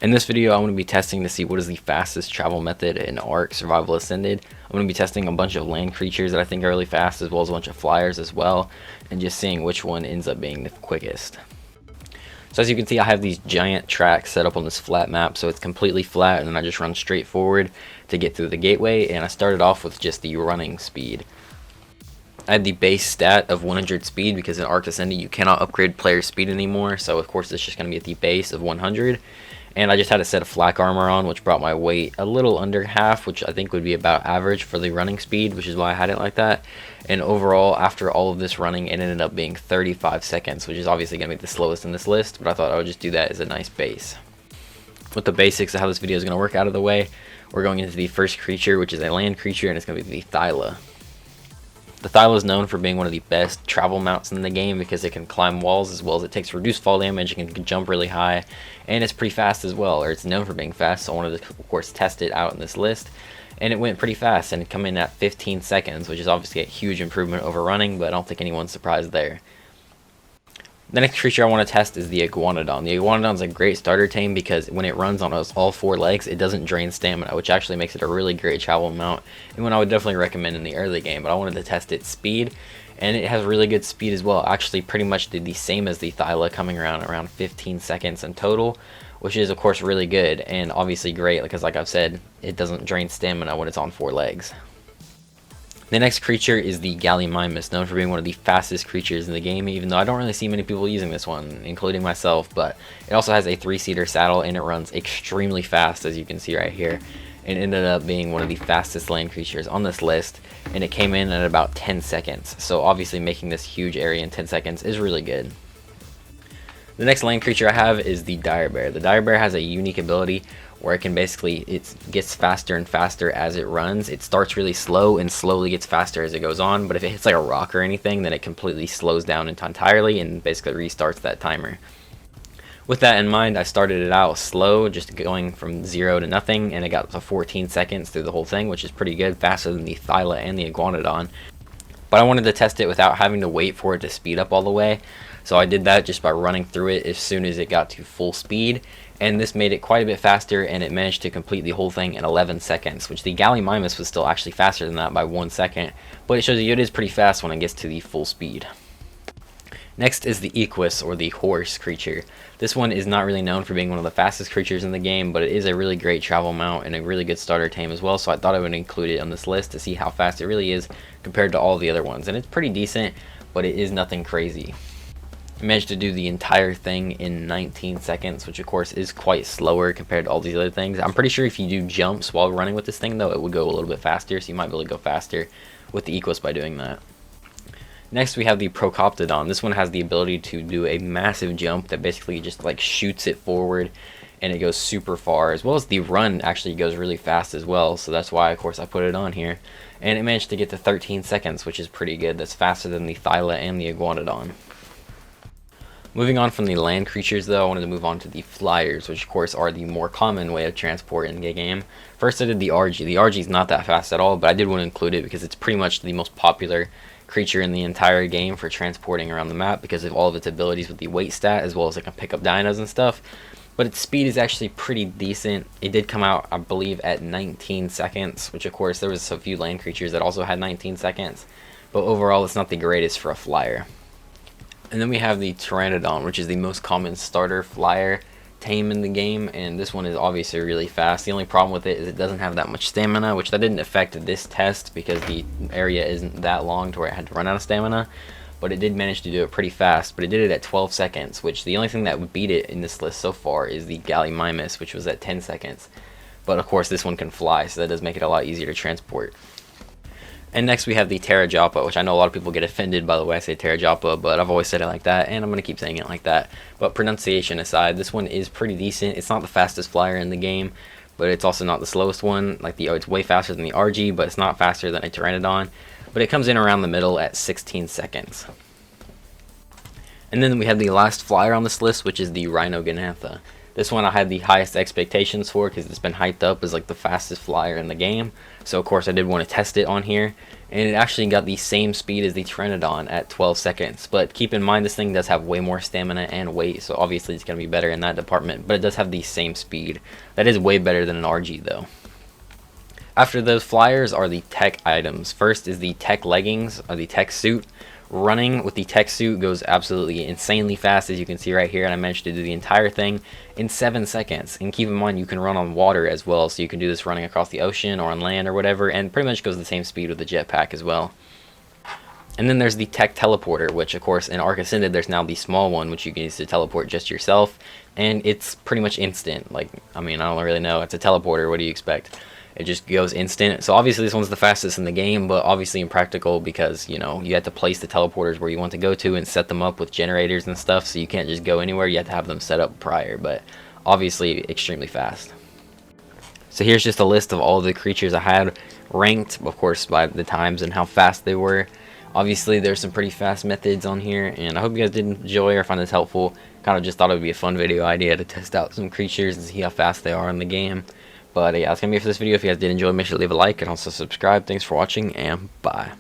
In this video, I'm going to be testing to see what is the fastest travel method in Ark Survival Ascended. I'm going to be testing a bunch of land creatures that I think are really fast, as well as a bunch of flyers as well, and just seeing which one ends up being the quickest. So as you can see, I have these giant tracks set up on this flat map, so it's completely flat, and then I just run straight forward to get through the gateway, and I started off with just the running speed. I had the base stat of 100 speed because in Ark Ascended you cannot upgrade player speed anymore, so of course it's just going to be at the base of 100. And I just had a set of flak armor on, which brought my weight a little under half, which I think would be about average for the running speed, which is why I had it like that. And overall, after all of this running, it ended up being 35 seconds, which is obviously going to be the slowest in this list, but I thought I would just do that as a nice base. With the basics of how this video is going to work out of the way, we're going into the first creature, which is a land creature, and it's going to be the Thila. The Thila is known for being one of the best travel mounts in the game because it can climb walls as well as it takes reduced fall damage, it can jump really high, and it's pretty fast as well, or it's known for being fast, so I wanted to of course test it out in this list. And it went pretty fast and it came in at 15 seconds, which is obviously a huge improvement over running, but I don't think anyone's surprised there. The next creature I want to test is the Iguanodon. The Iguanodon is a great starter tame because when it runs on all four legs, it doesn't drain stamina, which actually makes it a really great travel mount, and one I would definitely recommend in the early game, but I wanted to test its speed, and it has really good speed as well. Actually pretty much did the same as the Thila, coming around 15 seconds in total, which is of course really good, and obviously great because like I've said, it doesn't drain stamina when it's on four legs. The next creature is the Gyminus, known for being one of the fastest creatures in the game, even though I don't really see many people using this one, including myself, but it also has a 3-seater saddle and it runs extremely fast, as you can see right here, and ended up being one of the fastest land creatures on this list, and it came in at about 10 seconds, so obviously making this huge area in 10 seconds is really good. The next land creature I have is the Dire Bear. The Dire Bear has a unique ability where it can it gets faster and faster as it runs. It starts really slow and slowly gets faster as it goes on, but if it hits like a rock or anything, then it completely slows down entirely and basically restarts that timer. With that in mind, I started it out slow, just going from 0 to nothing, and it got to 14 seconds through the whole thing, which is pretty good, faster than the Thila and the Iguanodon. But I wanted to test it without having to wait for it to speed up all the way, so I did that just by running through it as soon as it got to full speed, and this made it quite a bit faster, and it managed to complete the whole thing in 11 seconds, which the Gyminus was still actually faster than that by 1 second, but it shows you it is pretty fast when it gets to the full speed. Next is the Equis, or the horse creature. This one is not really known for being one of the fastest creatures in the game, but it is a really great travel mount and a really good starter tame as well, so I thought I would include it on this list to see how fast it really is compared to all the other ones, and it's pretty decent, but it is nothing crazy. I managed to do the entire thing in 19 seconds, which of course is quite slower compared to all these other things. I'm pretty sure if you do jumps while running with this thing though, it would go a little bit faster, so you might be able to go faster with the Equis by doing that. Next we have the Procoptodon. This one has the ability to do a massive jump that basically just like shoots it forward, and it goes super far, as well as the run actually goes really fast as well, so that's why of course I put it on here. And it managed to get to 13 seconds, which is pretty good. That's faster than the Thila and the Iguanodon. Moving on from the land creatures though, I wanted to move on to the flyers, which of course are the more common way of transport in the game. First I did the RG. The RG is not that fast at all, but I did want to include it because it's pretty much the most popular creature in the entire game for transporting around the map because of all of its abilities with the weight stat, as well as it can pick up dinos and stuff. But its speed is actually pretty decent. It did come out, I believe, at 19 seconds, which of course there was a few land creatures that also had 19 seconds, but overall it's not the greatest for a flyer. And then we have the Pteranodon, which is the most common starter flyer tame in the game, and this one is obviously really fast. The only problem with it is it doesn't have that much stamina, which that didn't affect this test because the area isn't that long to where I had to run out of stamina, but it did manage to do it pretty fast. But it did it at 12 seconds, which the only thing that would beat it in this list so far is the Gyminus, which was at 10 seconds. But of course this one can fly, so that does make it a lot easier to transport. And next we have the Terra Japa, which I know a lot of people get offended by the way I say Terra Japa, but I've always said it like that, and I'm going to keep saying it like that. But pronunciation aside, this one is pretty decent. It's not the fastest flyer in the game, but it's also not the slowest one. It's way faster than the RG, but it's not faster than a Pteranodon. But it comes in around the middle at 16 seconds. And then we have the last flyer on this list, which is the Rhino Ganatha. This one I had the highest expectations for because it's been hyped up as like the fastest flyer in the game. So of course I did want to test it on here, and it actually got the same speed as the Pteranodon at 12 seconds. But keep in mind, this thing does have way more stamina and weight, so obviously it's going to be better in that department, but it does have the same speed. That is way better than an RG though. After those flyers are the tech items. First is the tech leggings, or the tech suit. Running with the tech suit goes absolutely insanely fast, as you can see right here, and I managed to do the entire thing in 7 seconds. And keep in mind, you can run on water as well, so you can do this running across the ocean or on land or whatever, and pretty much goes the same speed with the jetpack as well. And then there's the tech teleporter, which of course in Arc Ascended there's now the small one, which you can use to teleport just yourself, and it's pretty much instant. Like, I mean, I don't really know, it's a teleporter, what do you expect? It just goes instant. So obviously this one's the fastest in the game, but obviously impractical because, you know, you have to place the teleporters where you want to go to and set them up with generators and stuff, so you can't just go anywhere, you have to have them set up prior, but obviously extremely fast. So here's just a list of all the creatures I had ranked, of course, by the times and how fast they were. Obviously there's some pretty fast methods on here, and I hope you guys did enjoy or find this helpful. Kind of just thought it would be a fun video idea to test out some creatures and see how fast they are in the game. But yeah, that's going to be it for this video. If you guys did enjoy, make sure to leave a like and also subscribe. Thanks for watching, and bye.